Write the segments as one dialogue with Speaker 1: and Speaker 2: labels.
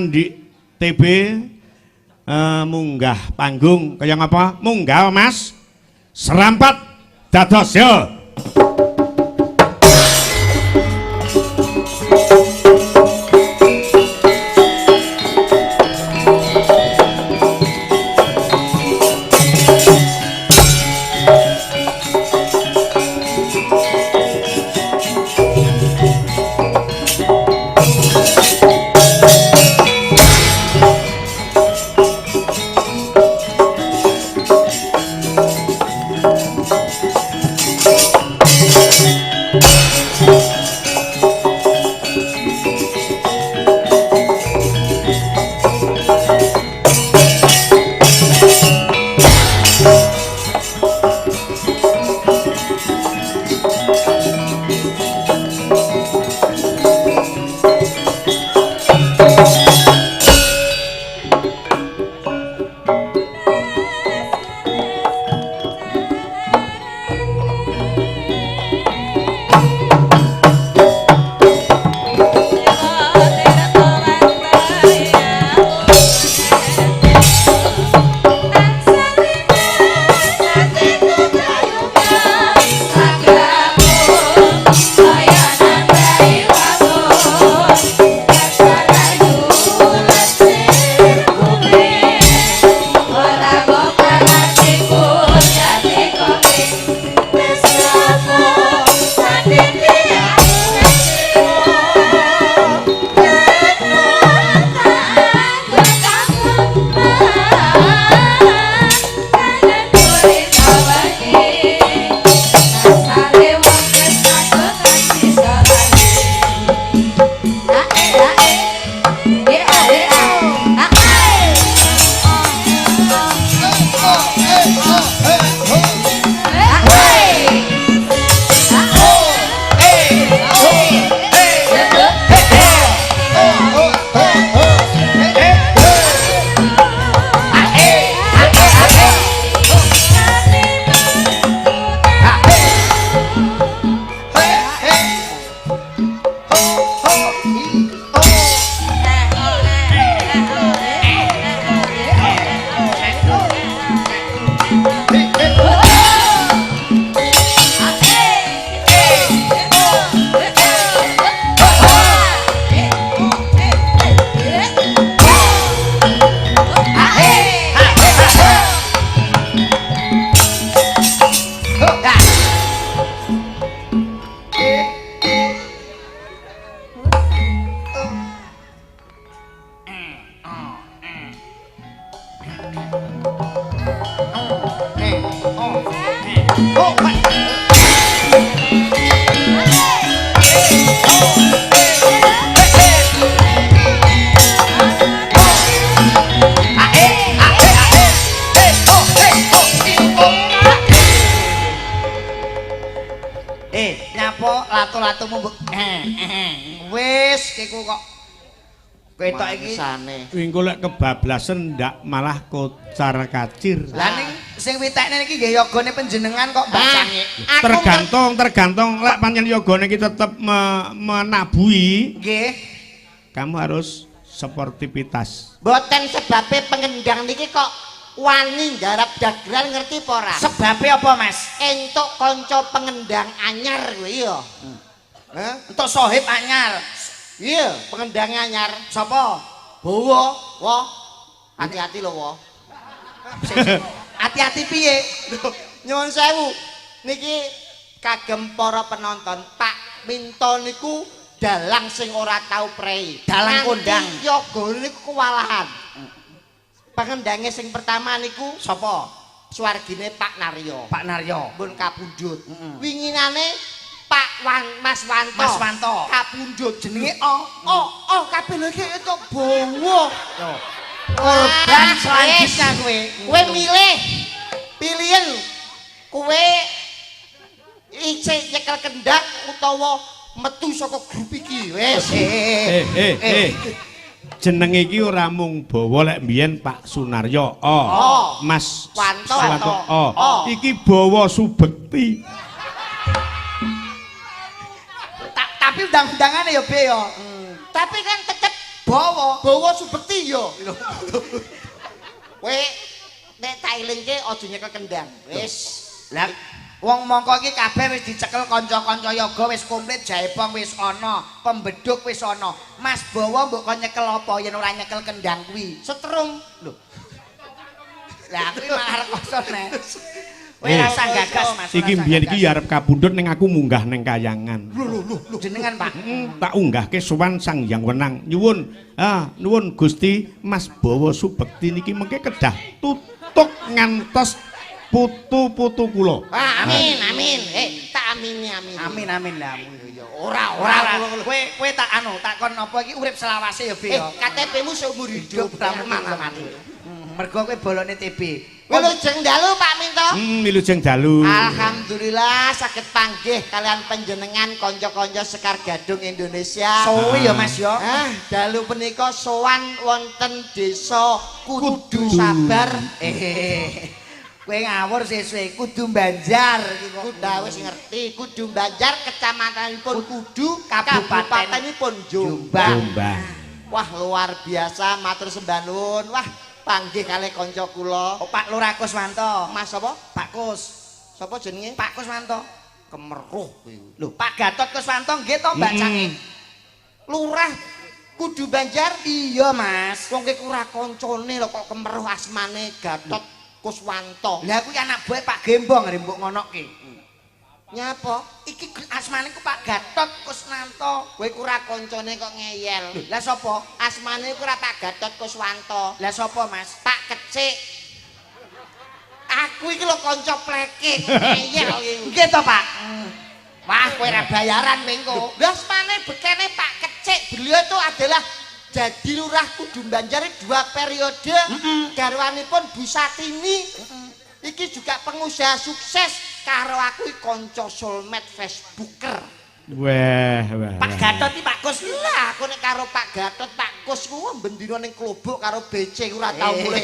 Speaker 1: Andik TB munggah panggung kaya ngapa? Munggah Mas. Serampat dados yo.
Speaker 2: Ketok iki
Speaker 1: engko lek kebablasan ndak malah kocar kacir.
Speaker 2: Lah ning sing witekne iki nggih yogane panjenengan kok bacange.
Speaker 1: Tergantung lek pancen yogane iki tetep menabui.
Speaker 2: Nggih.
Speaker 1: Kamu harus sportivitas.
Speaker 3: Mboten sebabe pengendang niki kok wani garap dagelan ngerti apa ora?
Speaker 2: Sebabe apa, Mas?
Speaker 3: Entuk kanca pengendang anyar kuwi ya.
Speaker 2: Entuk sohib anyar.
Speaker 3: Iya, pengendang anyar.
Speaker 2: Sapa?
Speaker 3: Bowo, wah. Hati-hati lho, wah.
Speaker 2: Hati-hati piye?
Speaker 3: Nyuwun sewu. Niki kagem para penonton, Pak Minto niku dalang sing ora tau prei.
Speaker 2: Dalang kondang.
Speaker 3: Yoga niku kewalahan. Pengendange sing pertama niku
Speaker 2: sapa?
Speaker 3: Swargine Pak Naryo.
Speaker 2: Pak Naryo.
Speaker 3: Pun kapundhut. Winginane Mas Wanto. Kapundhut jenenge kabeh lho iki entuk bowo.
Speaker 2: Korban selanjutnya kowe.
Speaker 3: Kowe milih. Pilihan kowe isih nyekel kendak utawa metu saka grup iki. Wes.
Speaker 1: Jeneng iki ora mung bawa lek mbiyen Pak Sunaryo. Mas
Speaker 3: Wanto.
Speaker 1: Iki bawa Subekti.
Speaker 2: Tapi undang-undangane ya Be ya.
Speaker 3: Tapi kan tetep Bawa Subekti yo. Kowe nek tak elingke aja nyekel kendang. Wis.
Speaker 2: Lah wong mongko iki kabeh wis dicekel kanca-kanca yoga wis komplit, jaebong wis ana, pembedhuk wis ana. Mas Bawa mbok kon nyekel apa yen ora nyekel kendang kuwi?
Speaker 3: Setrum.
Speaker 2: Lho. Lah kuwi malah rekoso nek. Kowe rasa gagas Mas.
Speaker 1: Iki mbiyen iki ya arep kapundhut ning aku munggah ning kayangan.
Speaker 2: Lho jenengan Pak.
Speaker 1: Tak unggahke sowan Sang Hyang Wenang. Nuwun Gusti Mas Bawa Subekti niki mengke kedah tutuk ngantos putu-putu kula.
Speaker 3: Amin, amin. Tak amini.
Speaker 2: Amin lah.
Speaker 3: Ora.
Speaker 2: Kowe tak takon apa iki urip selawase ya, Bi.
Speaker 3: KTP-mu seumur hidup
Speaker 2: mati. Mergo kowe bolone TB.
Speaker 3: Wilujeng dalu Pak Minto.
Speaker 1: Wilujeng dalu.
Speaker 3: Alhamdulillah saged panggih kalian panjenengan kanca-kanca Sekar Gadung Indonesia.
Speaker 2: Suwi ya Mas ya.
Speaker 3: Dalu punika sowan wonten desa Kudu Sabar.
Speaker 2: Kowe ngawur sesuk Kudu Banjar iki kok.
Speaker 3: Wis ngerti, Kudu Banjar kecamatanipun Kudu, kabupatenipun Jombang. Wah luar biasa, matur sembah nuwun. Wah panggih kalih kanca kula.
Speaker 2: Pak Lurah Kuswanto.
Speaker 3: Mas apa?
Speaker 2: Pak Kus.
Speaker 3: Sapa jenenge?
Speaker 2: Pak Kuswanto.
Speaker 3: Kemeruh kuwi.
Speaker 2: Lho, Pak Gatot Kuswanto nggih to Mbak Cange?
Speaker 3: Lurah Kudu Banjar.
Speaker 2: Iya, Mas.
Speaker 3: Wong ki ora kancane lho kok kemeruh asmane Gatot Kuswanto.
Speaker 2: Lah kuwi anak buah Pak Gembong rembuk ngonoke.
Speaker 3: Nyapa?
Speaker 2: Iki asmane ku Pak Gatot Kuswanto.
Speaker 3: Kowe ora kancane kok ngeyel.
Speaker 2: Lah sapa?
Speaker 3: Asmane ku ora Pak Gatot Kuswanto.
Speaker 2: Lah sapa, Mas?
Speaker 3: Pak Kecik. Aku iki lho kanca pleke ngeyel iki.
Speaker 2: Nggih to, Pak. Wah, kowe ora bayaran mengko.
Speaker 3: Lah asmane bekene Pak Kecik. Beliau itu adalah jadi lurah Kudu Banjar 2 periode. Garwanipun Bu Satini. Iki juga pengusaha sukses karo aku iki kanca soulmate Facebooker.
Speaker 1: Wah.
Speaker 2: Pak Gatot iki Pak Kus.
Speaker 3: Lah aku nek karo Pak Gatot, Pak Kus ku bendina ning klubuk karo BC ora tau mulih.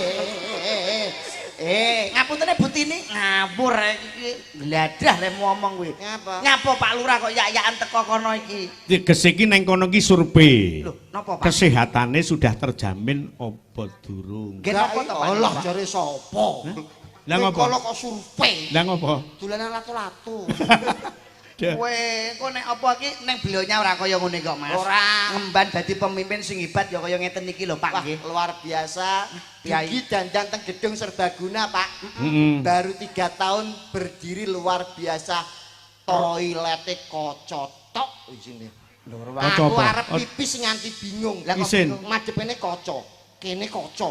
Speaker 2: Ngapuntene Butini ngawur iki gladah le ngomong kuwi.
Speaker 3: Ngapa?
Speaker 2: Nyapa Pak Lurah kok yak-yakan teko kono iki?
Speaker 1: Tegese iki ning kono iki survei.
Speaker 2: Lho, napa Pak?
Speaker 1: Kesehatannya sudah terjamin apa durung?
Speaker 2: Nggih napa to Pak?
Speaker 3: Allah jare sapa?
Speaker 1: Lah ngopo?
Speaker 3: Kalau kok survei.
Speaker 1: Lah ngopo?
Speaker 3: Dolanan latu-latu.
Speaker 2: Kowe engko nek apa iki ning belionya ora kaya ngene kok Mas.
Speaker 3: Ora.
Speaker 2: Ngemban dadi pemimpin sing hebat ya kaya ngeten iki lho Pak
Speaker 3: Wah,
Speaker 2: nggih.
Speaker 3: luar biasa. Gigi dandan teng gedung serbaguna, Pak. Baru 3 tahun berdiri luar biasa. Toilete kaca tok isine.
Speaker 1: Kaca
Speaker 3: Aku
Speaker 1: apa?
Speaker 3: arep pipis nganti bingung. Lah
Speaker 1: Isin.
Speaker 3: kok madhepene kaca. Kene kaca.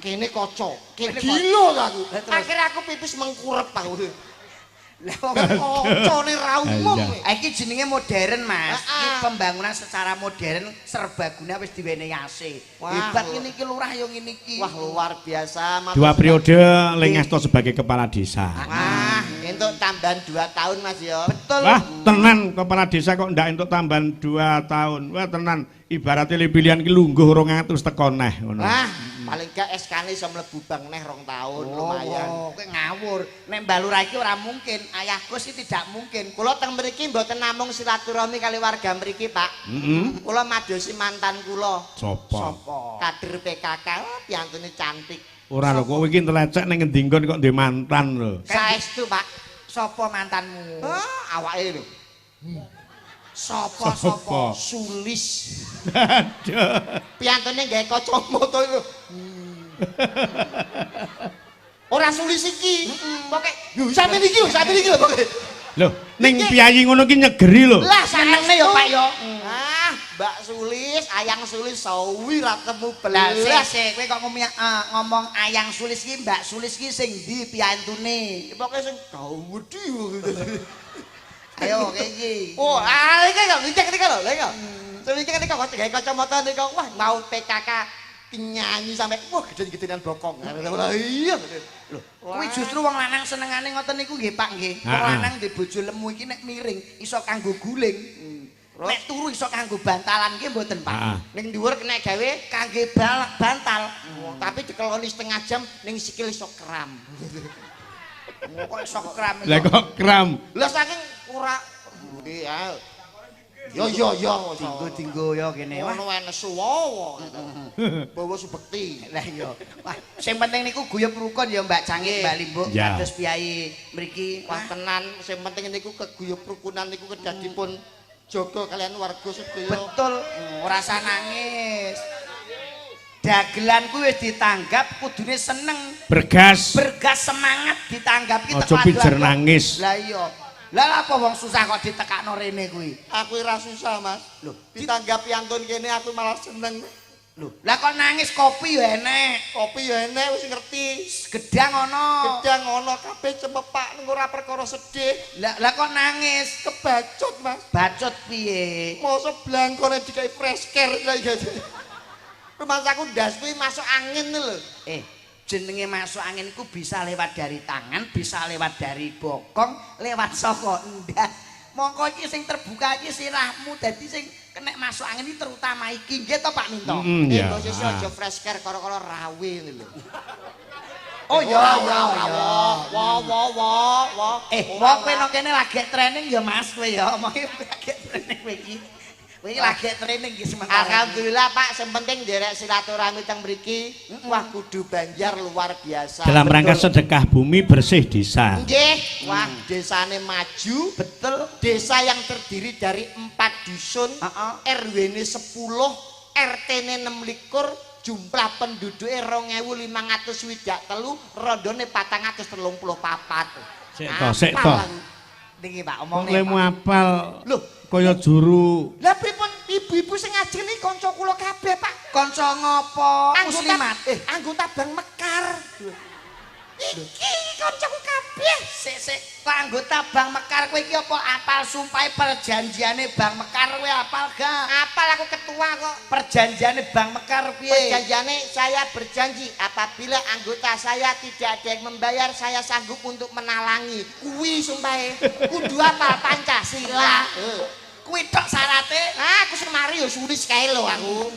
Speaker 3: Kene kaca. Kene gila aku. Akhirnya aku pipis mengkurep aku. Lah kocone ra umum.
Speaker 2: Iki jenenge modern Mas. Iki pembangunan secara modern serbaguna wis diwenehi AC. Hebat ngene iki lurah yo ngene iki.
Speaker 3: Wah luar biasa.
Speaker 1: 2 periode Lengasto sebagai kepala desa.
Speaker 3: Wah, entuk tambahan 2 tahun Mas ya.
Speaker 2: Betul.
Speaker 1: Wah, tenan kepala desa kok ndak entuk tambahan 2 tahun. Wah, tenan. Ibaratnya pilihan ki lungguh 200 teko neh ngono.
Speaker 3: Wah, paling gak SK-ne iso mlebu bank neh 2 tahun lumayan.
Speaker 2: Oh, kowe ngawur. Nek Mbak Lurah iki ora mungkin. Ayah Gus iki tidak mungkin.
Speaker 3: Kula teng mriki mboten namung silaturahmi kali warga mriki, Pak. Kula madosi mantan kula.
Speaker 1: Sopo?
Speaker 3: Kader PKK, piantune cantik.
Speaker 1: Ora lho, kowe iki telecek ning ngendi nggon kok duwe mantan lho.
Speaker 3: Saestu, Pak.
Speaker 2: Sapa mantanmu?
Speaker 3: Awake lho.
Speaker 1: Sapa?
Speaker 3: Sapa? Sulis.
Speaker 1: Aduh.
Speaker 3: Piantune gawe kacamata lho. Ora sulis iki. Pokoke sampe iki lho pokoke.
Speaker 1: Lho, ning piyayi ngono ki nyegeri lho.
Speaker 3: Lah
Speaker 2: Senenge ya Pak ya.
Speaker 3: Mbak Sulis, Ayang Sulis sawi ra temu
Speaker 2: Lah
Speaker 3: belas.
Speaker 2: sik kowe kok ngomong Ayang Sulis iki, Mbak Sulis iki sing ndi piantune?
Speaker 3: Pokoke sing gawedhi.
Speaker 2: Ayo kayak iki.
Speaker 3: Oh, iki kok dicek iki lho, lha iki. Sulis iki kan iki kok gawe kacamata niku wah mau PKK nyanyi sampai wah gede-gedean bokong. Lah iya.
Speaker 2: Lho, kuwi justru wong lanang senengane ngoten niku nggih Pak nggih. Wong lanang di bojo lemu iki nek miring iso kanggo guling. Nek turu iso kanggo bantalan nggih mboten Pak.
Speaker 3: Ning dhuwur kena gawe
Speaker 2: Kangge bantal.
Speaker 3: tapi dikeloni setengah jam ning sikil iso kram.
Speaker 2: Kok iso kram.
Speaker 1: Lah kok kram.
Speaker 3: Lah saking ora iya. Yo
Speaker 2: Dinggo ya kene. Wah,
Speaker 3: ono enes suwo. Bawa subekti.
Speaker 2: lah iya. Wah, sing penting niku guyub rukun ya Mbak Cangit, Mbak Limbuk,
Speaker 1: Ya.
Speaker 2: kados piyai mriki.
Speaker 3: Wah tenan, sing penting niku keguyub rukunan niku kedah dipun jaga kalian warga sedaya.
Speaker 2: Betul, ora usah nangis. Dagelan kuwi wis ditanggap kudune seneng.
Speaker 1: Bergas.
Speaker 2: Bergas semangat ditanggap ki
Speaker 1: Ojo pijer nangis.
Speaker 2: Lah iya. Lah apa wong susah kok ditekakno rene kuwi?
Speaker 3: Aku ora susah, Mas.
Speaker 2: Loh,
Speaker 3: Ditanggapi antun kene aku malah seneng.
Speaker 2: Lho, lah kok nangis kopi ya enek.
Speaker 3: Kopi ya enek wis ngerti.
Speaker 2: Gedang ono.
Speaker 3: Gedang ngono kabeh cemepak ning ora perkara sedih.
Speaker 2: Lah kok nangis?
Speaker 3: Kebacut, Mas.
Speaker 2: Bacot piye?
Speaker 3: Mosok blangkone dikai fresh care lha iki. Rumah aku ndas kuwi masuk angin lho.
Speaker 2: Jenenge masuk angin iku bisa lewat dari tangan, bisa lewat dari bokong, lewat saka endah. Mongko iki sing terbuka iki sirahmu dadi sing kena masuk angin iki terutama iki nggih to Pak Minto.
Speaker 1: Ya.
Speaker 3: Khusus aja fresh care karo-karo rawe lho.
Speaker 2: Oh iya iya iya.
Speaker 3: Wah.
Speaker 2: Wong kowe nang kene lagi training ya Mas kowe ya. Omongi lagi training kowe iki. Kowe lagi training iki sementara.
Speaker 3: Alhamdulillah Pak, sing penting nderek silaturahmi teng mriki. Wah kudu Banjar luar biasa.
Speaker 1: Dalam rangka sedekah bumi bersih desa.
Speaker 3: Nggih, wah desane maju,
Speaker 2: Betul.
Speaker 3: desa yang terdiri dari 4 dusun, RW-ne 10, RT-ne 26, jumlah penduduknya 2.563, rondone 434.
Speaker 1: Sik to.
Speaker 2: Niki Pak
Speaker 1: Wong
Speaker 2: omongne.
Speaker 1: lemu apal
Speaker 3: Loh,
Speaker 1: kaya juru.
Speaker 3: lah pripun ibu-ibu sing ngajeni kanca kula kabeh, Pak?
Speaker 2: Kanca ngopo? Muslimat.
Speaker 3: Anggota Bank Mekar. Iki kancaku kabeh.
Speaker 2: Sik kok anggota Bank Mekar kowe iki apa apal sumpahe perjanjiane Bank Mekar kowe apal gak?
Speaker 3: Apal aku ketua kok.
Speaker 2: Perjanjiane Bank Mekar piye?
Speaker 3: Perjanjiannya saya berjanji apabila anggota saya tidak ada yang membayar saya sanggup untuk menalangi. Kuwi sumpahe. Kudu apa Pancasila.
Speaker 2: Kuwi tok syarate.
Speaker 3: Aku sing mari ya sulis kae lho aku.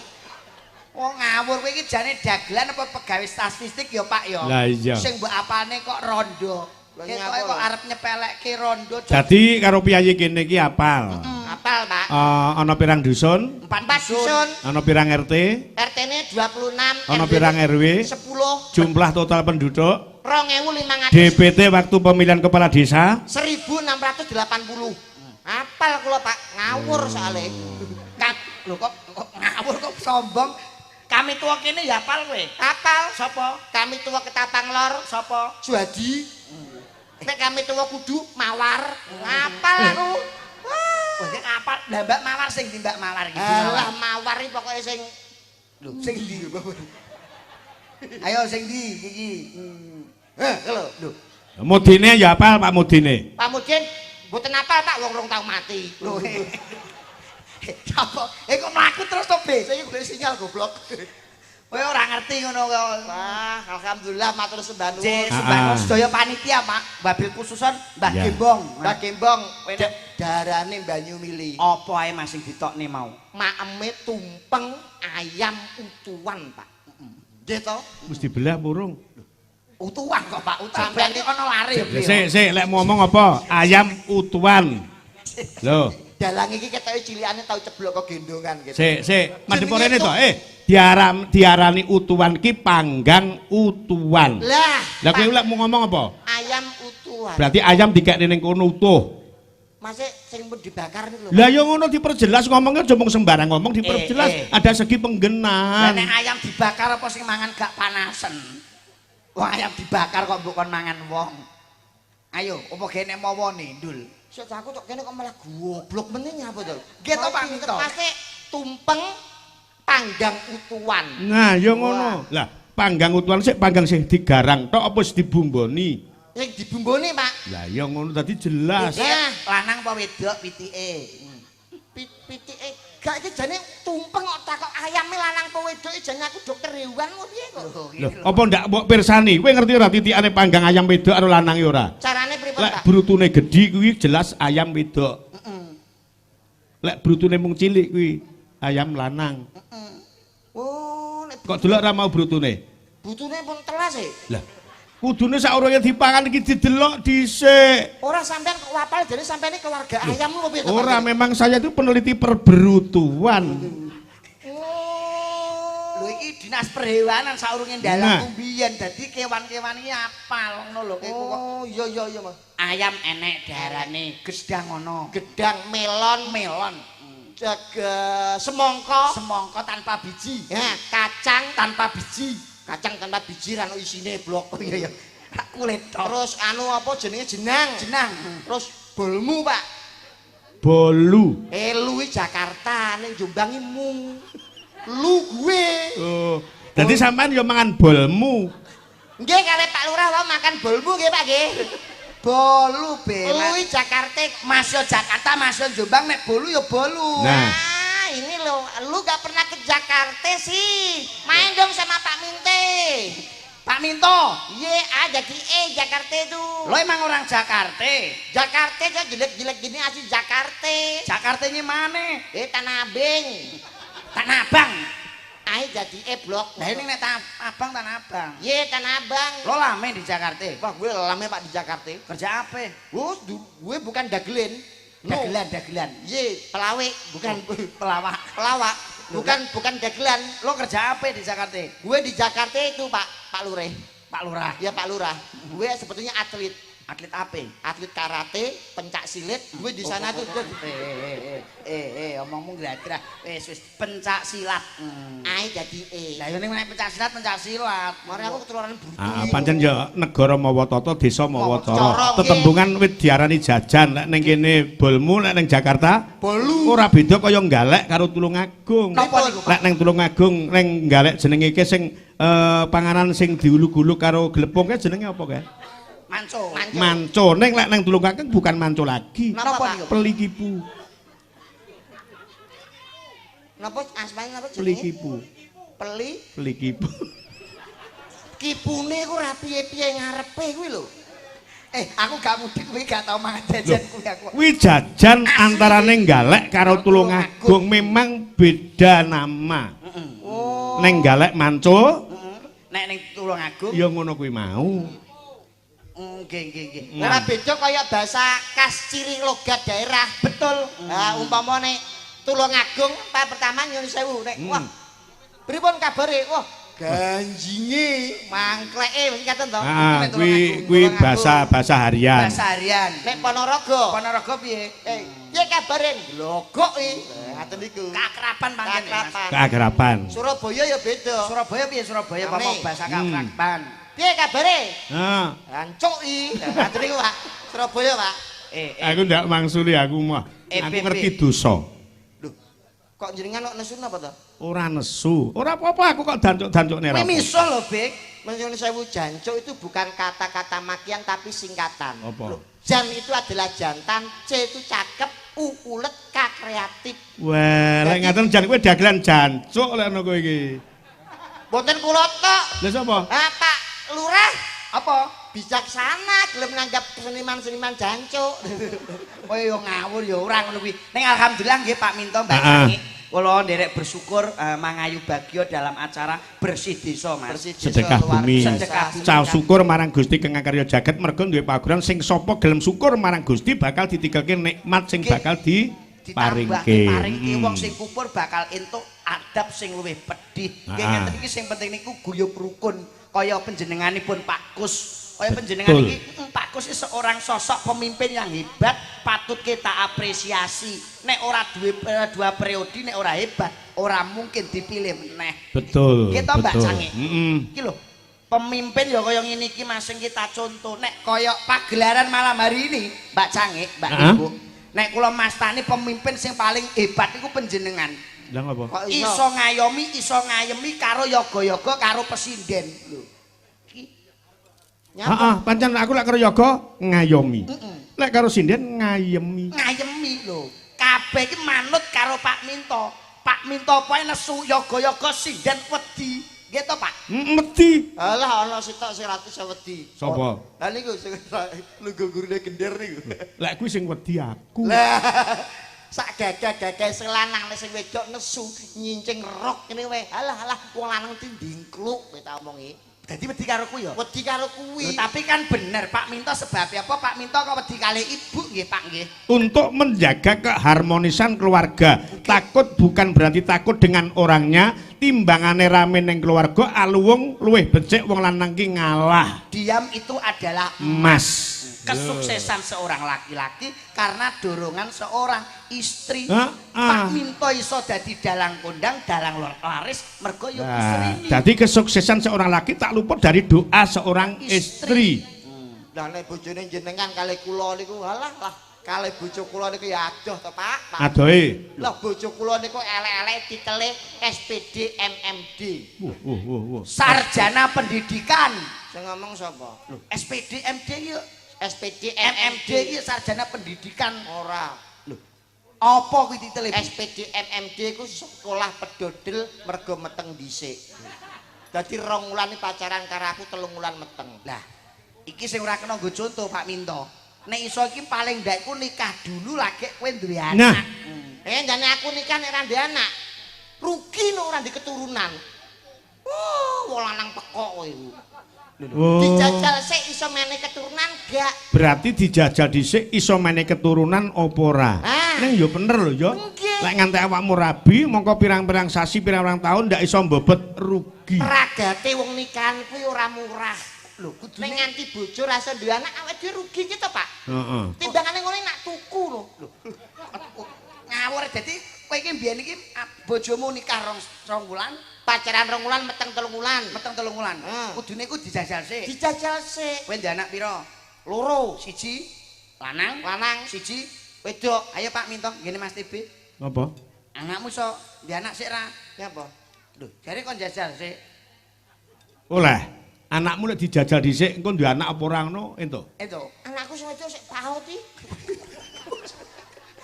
Speaker 2: Oh ngawur kowe iki jane dagelan apa pegawai statistik ya Pak ya?
Speaker 1: Lah iya.
Speaker 2: Sing mbok apane kok rondo. Ketoke kok arep nyepelekke rondo.
Speaker 1: Dadi karo piyayi kene iki apal.
Speaker 3: Apal, Pak.
Speaker 1: Ana pirang dusun?
Speaker 2: 4
Speaker 3: Dusun.
Speaker 1: Ana pirang RT?
Speaker 3: RT-ne 26,
Speaker 1: Ana pirang RW?
Speaker 3: 10,
Speaker 1: Jumlah total penduduk?
Speaker 3: 2.500.
Speaker 1: DPT waktu pemilihan kepala desa?
Speaker 3: 1.680. Apal kula Pak, ngawur soalnya.
Speaker 2: Lho kok ngawur kok sombong. Kami tua kene ya apal kowe.
Speaker 3: Apal.
Speaker 2: Sapa?
Speaker 3: Kami tua Ketapang Lor.
Speaker 2: Sapa?
Speaker 3: Juadi. Nek kami tua Kudu Mawar. Apal aku.
Speaker 2: Wah, sing apal. Lah Mbak Mawar sing di Mbak Mawar iki.
Speaker 3: Alah Mawar iki pokoke sing
Speaker 2: Lho, sing ndi? Ayo sing ndi iki?
Speaker 3: lho.
Speaker 2: Lho,
Speaker 1: Mudine ya apal Pak Mudine.
Speaker 3: Pak Mudin mboten apal Pak wong rong tau mati.
Speaker 2: lho. Sapa? Kok mlaku terus to, Be?
Speaker 3: Saya golek sinyal goblok.
Speaker 2: Kowe ora ngerti ngono kok.
Speaker 3: Wah, alhamdulillah matur sembah nuwun.
Speaker 2: Cek Subhanallah sedaya panitia, Pak. Babil khususan Mbah
Speaker 1: Ya.
Speaker 2: Gembong.
Speaker 3: Mbak Gembong, kowe darane Banyu Mili.
Speaker 2: Apa ae Mas sing ditokne mau?
Speaker 3: Maeme tumpeng ayam utuhan, Pak. Nggih to?
Speaker 1: Mesti belah burung.
Speaker 2: Utuhan kok, Pak. Utuhan
Speaker 3: Sampeyan
Speaker 2: berarti ana lare.
Speaker 1: Sik, lek ngomong apa? Ayam utuhan. Loh,
Speaker 3: Dalang iki ketoke cilikane tau ceblok kok gendongan gitu.
Speaker 1: sik, madhep rene to. Diarani utuhan ki panggang utuhan.
Speaker 3: Lah,
Speaker 1: Lah kowe lek mau ngomong apa?
Speaker 3: ayam utuhan.
Speaker 1: Berarti ayam dikekne ning kono utuh.
Speaker 3: Masih sing pun dibakar niku lho.
Speaker 1: Lah ya ngono diperjelas ngomongnya aja mung sembarang ngomong diperjelas. Ada segi
Speaker 2: Lah
Speaker 1: penggenan.
Speaker 2: nek ayam dibakar apa sing mangan gak panasen? Wong ayam dibakar kok mbok kon mangan wong. Ayo, apa gene mawone, Ndul?
Speaker 3: Sik aku tok kene kok malah goblok meneh apa to?
Speaker 2: Nggih to, Pak Minto.
Speaker 3: Masih tumpeng panggang utuhan.
Speaker 1: Nah, ya ngono. Lah, panggang utuhan sik panggang sih digarang tok apa wis dibumboni?
Speaker 3: Sing dibumboni, Pak.
Speaker 1: Lah ya ngono tadi jelas.
Speaker 3: Nah,
Speaker 2: Lanang apa wedok pitike?
Speaker 3: pitike gak iki jane tumpeng kok takok ayame lanang apa wedok jane aku dokter hewan kok piye kok.
Speaker 1: Loh, apa ndak mbok pirsani? Kowe ngerti ora titikane panggang ayam wedok karo lanang ya ora?
Speaker 3: Carane pripun,
Speaker 1: Lek
Speaker 3: Pak?
Speaker 1: brutune gedhi kuwi jelas ayam wedok. Lek brutune mung cilik kuwi ayam lanang.
Speaker 3: Oh, nek
Speaker 1: Kok delok ora mau brutune?
Speaker 3: butune pun telas e.
Speaker 1: Lah, Kudune saurunge dipangan iki didelok dhisik.
Speaker 3: Ora sampean kok apal jadi sampean ini keluarga ayam lho piye to?
Speaker 1: Ora, memang saya itu peneliti perberutuan.
Speaker 2: Lho iki dinas perhewanan saurunge dalan kumbiyen dadi kewan-kewan iki apal ngono lho kok.
Speaker 3: Oh, iya Mas.
Speaker 2: Ayam enek darane, gedang ngono.
Speaker 3: Gedang melon. Jaga semangka
Speaker 2: tanpa biji.
Speaker 3: Ya, kacang
Speaker 2: Tanpa biji.
Speaker 3: tanpa biji ra ono isine blok.
Speaker 2: Oh iya. Kulit tok.
Speaker 3: Terus anu apa jenenge jenang. Terus bolmu, Pak.
Speaker 1: Bolu.
Speaker 3: Lu Jakarta ning Jombang mu. Lu gue.
Speaker 1: Oh. Dadi sampean ya mangan bolmu.
Speaker 3: Nggih kare Pak Lurah wae makan bolmu nggih Pak nggih.
Speaker 2: Bolu be.
Speaker 3: Lu Jakarta
Speaker 2: Masuk Jakarta, masuk Jombang nek bolu ya bolu.
Speaker 1: Nah.
Speaker 3: Ini lo, lu gak pernah ke Jakarta sih. Main dong sama Pak Minte.
Speaker 2: Pak Minto.
Speaker 3: Jadi Jakarta itu.
Speaker 2: Lo emang orang Jakarta.
Speaker 3: Jakarta aja jelek-jelek gini asli Jakarta.
Speaker 2: Jakartanya mana?
Speaker 3: Tanah Abang.
Speaker 2: Tanah Abang.
Speaker 3: Jadi blok.
Speaker 2: Nah ini nek Tanah Abang, Tanah Abang.
Speaker 3: Tanah Abang.
Speaker 2: Lo lama di Jakarta?
Speaker 3: Wah, gue lama Pak di Jakarta.
Speaker 2: Kerja apa?
Speaker 3: Gue bukan dagelan.
Speaker 2: Dagelan.
Speaker 3: Pelawak, bukan
Speaker 2: pelawak.
Speaker 3: Bukan dagelan.
Speaker 2: Lo kerja apa di Jakarta?
Speaker 3: Gue di Jakarta itu Pak Lurah.
Speaker 2: Pak Lurah.
Speaker 3: Ya Pak Lurah. Gue sebetulnya atlet.
Speaker 2: Atlet apa?
Speaker 3: Atlet karate, pencak silat. Gue di sana tuh.
Speaker 2: Omongmu gratis. Wis pencak silat.
Speaker 3: Jadi
Speaker 2: Lah ini menek pencak silat.
Speaker 3: Mari aku keturunan Brutu.
Speaker 1: Pancen ya negara mawa tata, desa mawa cara.
Speaker 3: Cara,
Speaker 1: Tetembungan wit diarani jajan, nek ning kene bolmu, nek ning Jakarta
Speaker 3: bolu.
Speaker 1: ora beda kaya nggalek karo Tulungagung.
Speaker 2: Napa niku, Pak?
Speaker 1: Nek ning Tulungagung ning nggalek jenenge iki sing panganan sing diuluk-uluk karo glepung ke jenenge apa ke?
Speaker 2: Manco.
Speaker 1: Manco. Ning lek ning Tulungagung bukan manco lagi.
Speaker 3: Napa niku?
Speaker 1: Pelikipu.
Speaker 3: Napa asmane napa jenenge?
Speaker 1: Pelikipu. Pelikipu.
Speaker 3: Kipune ku ra piye-piye ngarepe kuwi lho.
Speaker 2: Aku gak mudik kuwi gak tau mangan jajan kuwi aku.
Speaker 1: Kuwi jajan antarane nggalek karo Tulungagung memang beda nama. Ning nggalek manco,
Speaker 2: Nek ning Tulungagung
Speaker 1: ya ngono kuwi mau.
Speaker 2: Nggih.
Speaker 3: Ora beda kaya bahasa khas ciri logat daerah.
Speaker 2: Betul.
Speaker 3: Nah, umpama nek Tulungagung pertama nyuwun sewu nek wah. Pripun kabare? Wah, ganjinge, mangkleke mesti katen to.
Speaker 1: Kuwi bahasa harian.
Speaker 2: Bahasa harian.
Speaker 3: Nek Ponorogo.
Speaker 2: Ponorogo piye?
Speaker 3: Piye kabare? Logok iki. Ngaten niku.
Speaker 2: Kakrapan pancen.
Speaker 1: Keakraban.
Speaker 3: Surabaya ya beda.
Speaker 2: Surabaya piye Surabaya apa bahasa kakrapan?
Speaker 3: Piye kabare?
Speaker 1: Heeh.
Speaker 3: Rancuk iki. Ngaten niku, Pak. Surabaya, Pak.
Speaker 1: Aku ndak mangsuli aku mah. Aku ngerti dosa.
Speaker 3: Lho. Kok jenengan kok nesu napa to?
Speaker 1: Ora nesu. Ora apa-apa aku kok dancuk-dancukne ra.
Speaker 2: Kuwi miso lho, Bik.
Speaker 3: Menyuwun sewu jancuk itu bukan kata-kata makian tapi singkatan.
Speaker 1: Apa?
Speaker 3: Jan itu adalah jantan, C itu cakep, U ulet, K kreatif.
Speaker 1: Wah, lek ngaten jan kowe dagelan jancuk lek ngono kowe iki.
Speaker 3: Mboten kula tok.
Speaker 1: Lha sapa?
Speaker 3: Pak Lurah
Speaker 2: Apa?
Speaker 3: bijaksana gelem nanggap seniman-seniman jancuk.
Speaker 2: Kowe yo ngawur yo ora ngono kuwi. Ning alhamdulillah nggih Pak Minto Mbak
Speaker 1: Heeh.
Speaker 2: Sangi. Kula nderek bersyukur mangayu bagya dalam acara bersih desa, Mas.
Speaker 3: Bersih desa
Speaker 1: Sedekah
Speaker 3: luar
Speaker 1: bumi.
Speaker 3: biasa.
Speaker 2: Sedekah bumi.
Speaker 1: Cah syukur marang Gusti Kang Karya Jagat mergo duwe paguran sing sapa gelem syukur marang Gusti bakal ditinggalke nikmat sing bakal diparingke.
Speaker 2: Diparingke wong sing kupur bakal entuk adab sing luwih pedih. Nggih ngeten iki sing penting niku guyub rukun kaya panjenenganipun Pak Kus. Kaya panjenengan iki Pak Kus iki seorang sosok pemimpin yang hebat, patut kita apresiasi. Nek ora dua periode nek ora hebat, ora mungkin dipilih meneh.
Speaker 1: Betul.
Speaker 2: Gitu Mbak
Speaker 1: betul.
Speaker 2: Cangi. Iki lho, pemimpin ya kaya ngene iki masing kita contoh. Nek kaya pagelaran malam hari ini, Mbak Cangi, Mbak Ibu. Nek kula mastani pemimpin sing paling hebat iku panjenengan.
Speaker 1: Lah ngapa?
Speaker 3: Kok
Speaker 2: Iso ngayemi karo yoga-yoga karo presiden lho.
Speaker 1: Heeh, pancen aku lek karo yoga ngayomi. Lek karo sinden ngayemi.
Speaker 2: Ngayemi lho. Kabeh iki manut karo Pak Minto. Pak Minto pokoke nesu yoga-yoga sinden wedi. Nggih to, Pak?
Speaker 1: Mesti.
Speaker 3: Alah ana sitok sing ratu wedi.
Speaker 1: Sapa?
Speaker 3: Lah niku sing lungguh gurune gender niku.
Speaker 1: Lek kuwi sing wedi aku.
Speaker 3: Lah sak gagah-gagah sing lanang sing wedok nesu nyincing rok ngene wae. Alah wong lanang ti ndingkluk kowe tak omongi.
Speaker 2: Dadi wedi karo kuwi ya.
Speaker 3: Wedi karo kuwi.
Speaker 2: Tapi kan bener Pak Minto sebabnya apa? Pak Minto kok wedi kali ibu nggih Pak nggih.
Speaker 1: Untuk menjaga keharmonisan keluarga. Takut bukan berarti takut dengan orangnya, timbangane rame ning keluarga aluwung luwih becik wong lanang ki ngalah.
Speaker 2: Diam itu adalah
Speaker 1: Mas.
Speaker 2: kesuksesan seorang laki-laki karena dorongan seorang istri.
Speaker 1: Pak
Speaker 2: Minto iso dadi dalang kondang, dalang laris mergo yo
Speaker 1: Nah,
Speaker 2: istri.
Speaker 1: jadi kesuksesan seorang laki tak luput dari doa seorang istri.
Speaker 3: Lah nek bojone jenengan kali kula niku halah lah kali bojo kula niku ya adoh to Pak.
Speaker 1: Adohe.
Speaker 3: Lah bojo kula niku elek-elek titele SPD MMD.
Speaker 2: Sarjana pendidikan.
Speaker 3: Sing ngomong sapa?
Speaker 2: SPD MD yo.
Speaker 3: SPD
Speaker 2: MMD iki sarjana pendidikan.
Speaker 3: Ora.
Speaker 2: Apa kuwi titele?
Speaker 3: SPD MMD ku sekolah pedodel mergo meteng dhisik. Dadi 2 wulan pacaran karo aku 3 wulan meteng.
Speaker 2: Lah, iki sing ora kena nggo contoh Pak Minto. Nek iso iki paling ndak iku nikah dulu lagi kowe duwe anak.
Speaker 1: Nah.
Speaker 3: Jane aku nikah nek ora ndek anak. Rugi nek ora ndek keturunan. Wong lanang pekok kowe.
Speaker 1: Oh.
Speaker 3: Dijajal sik iso meneh keturunan gak?
Speaker 1: Berarti dijajal dhisik iso meneh keturunan apa ora? Ning yo bener lho yo. Lek nganti awakmu rabi mongko pirang-pirang sasi pirang-pirang tahun ndak iso mbobot rugi.
Speaker 3: Ragate wong nikahan kuwi ora murah. Lho, kudune nek nganti bojo ra iso duwe anak awake dhewe rugi ki to, Pak?
Speaker 1: Heeh.
Speaker 3: Timbangane ngono nak tuku lho.
Speaker 2: Ngawur dadi kowe iki mbiyen iki bojomu nikah 2 wulan,
Speaker 3: Pacaran 2 wulan meteng 3 wulan.
Speaker 2: meteng 3 wulan. Kudune iku dijajal sik.
Speaker 3: Dijajal sik.
Speaker 2: Kowe ndek anak pira?
Speaker 3: Loro,
Speaker 2: Siji lanang,
Speaker 3: lanang,
Speaker 2: siji
Speaker 3: wedok.
Speaker 2: ayo Pak Minto, ngene Mas TB.
Speaker 1: Apa?
Speaker 2: Anakmu iso ndek anak sik ra?
Speaker 3: Ya apa?
Speaker 2: Lho, jare kon jajal sik.
Speaker 1: Oleh. Anakmu lek dijajal dhisik engko duwe anak apa ora ngono entuk.
Speaker 2: Itu.
Speaker 3: Anakku sing wedok sik paut iki.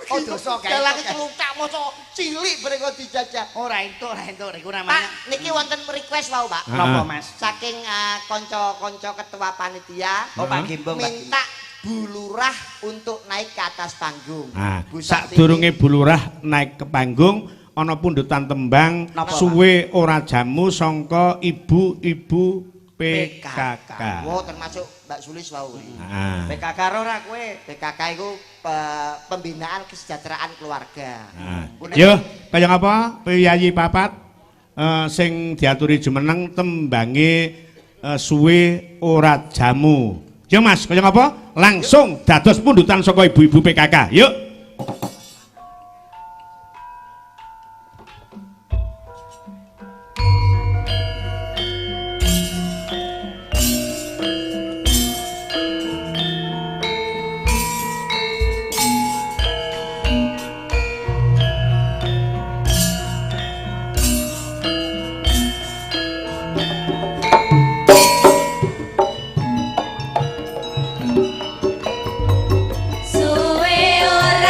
Speaker 2: Oh dosa kae.
Speaker 3: Dalange celukak maca cilik bareng kok dijajal.
Speaker 2: Ora entuk iku namanya.
Speaker 3: Pak, niki wonten request wau, Pak.
Speaker 2: Napa Mas?
Speaker 3: Saking kanca-kanca ketua panitia
Speaker 2: Oh Pak Gembong.
Speaker 3: minta Bu Lurah untuk naik ke atas panggung.
Speaker 1: Nah,
Speaker 3: Bu Satini.
Speaker 1: sadurunge Bu Lurah naik ke panggung ana pundutan tembang
Speaker 2: Napa,
Speaker 1: suwe ora jamu sangka ibu-ibu PKK.
Speaker 3: Wow, termasuk Mbak Sulis wau.
Speaker 1: Nah.
Speaker 2: PKK ora kowe.
Speaker 3: PKK itu pembinaan kesejahteraan keluarga.
Speaker 1: Nah. Yo, kaya ngapa piyayi papat sing diaturi jumeneng tembange suwe ora jamu. Yo Mas, kaya ngapa? Langsung dados pundutan saka ibu-ibu PKK. Yuk.
Speaker 4: Suwe ora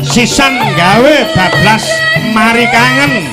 Speaker 1: sisan gawe bablas mari kangen.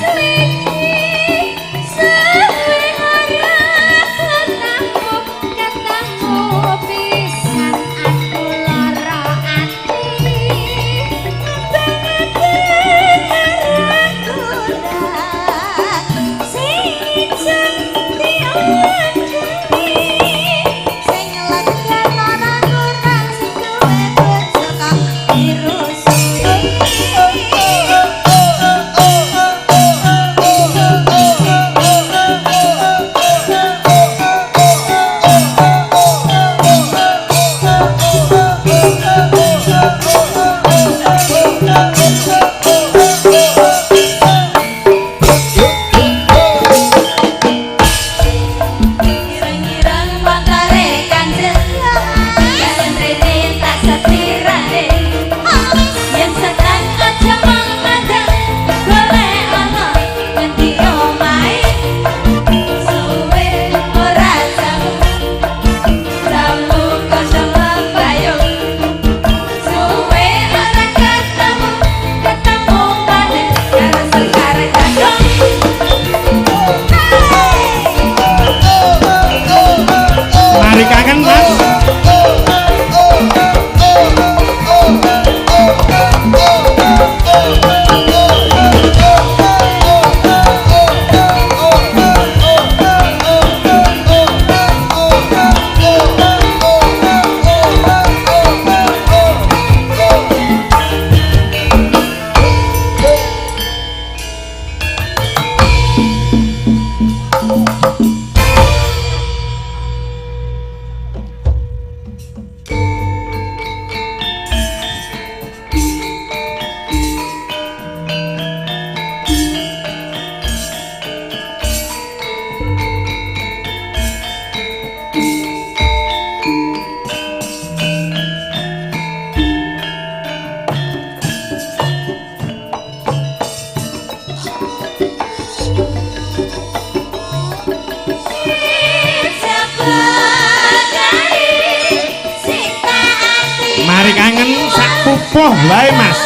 Speaker 1: Mari kangen sak pupuh wae Mas.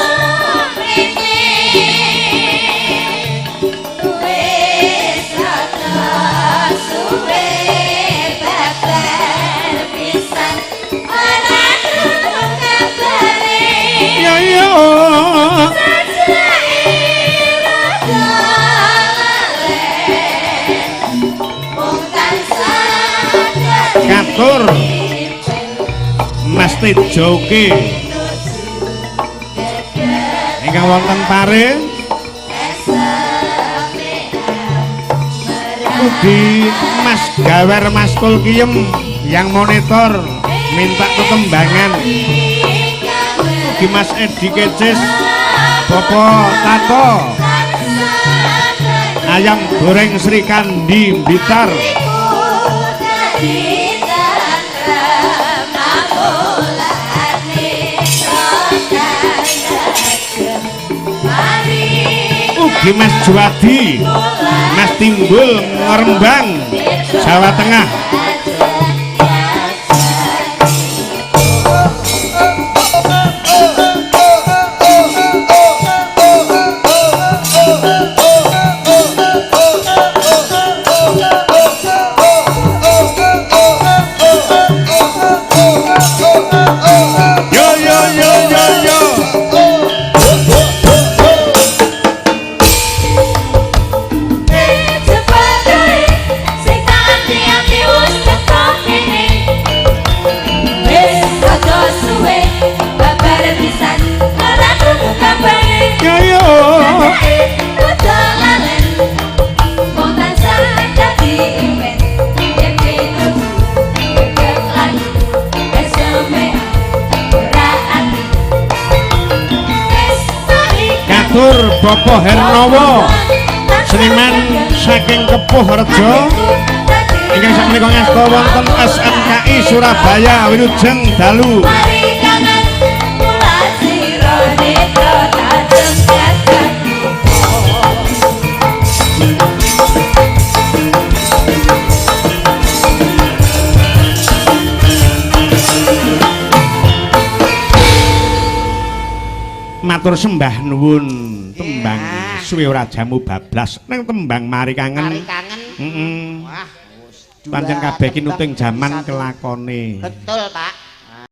Speaker 1: Yo yo. Katur Mas Tejoke ingkang wonten pare ugi Mas Gawer Mas Kulkiem yang monitor minta ketembangan ugi Mas Edi Kecis Bopo Tato ayam goreng Sri Kandi Blitar ugi Mas Juwadi Mas Timbul Ngerembang Jawa Tengah Bapak Hernowo seniman saking Kepuh Rejo ingkang sakmenika ngasta wonten SMKI Surabaya wilujeng dalu matur sembah nuwun tembang
Speaker 2: Iya.
Speaker 1: suwe ora jamu bablas ning tembang mari kangen.
Speaker 3: Mari kangen.
Speaker 1: Heeh.
Speaker 3: Wah,
Speaker 1: Pancen kabeh ki nuting jaman kelakone.
Speaker 3: betul, Pak.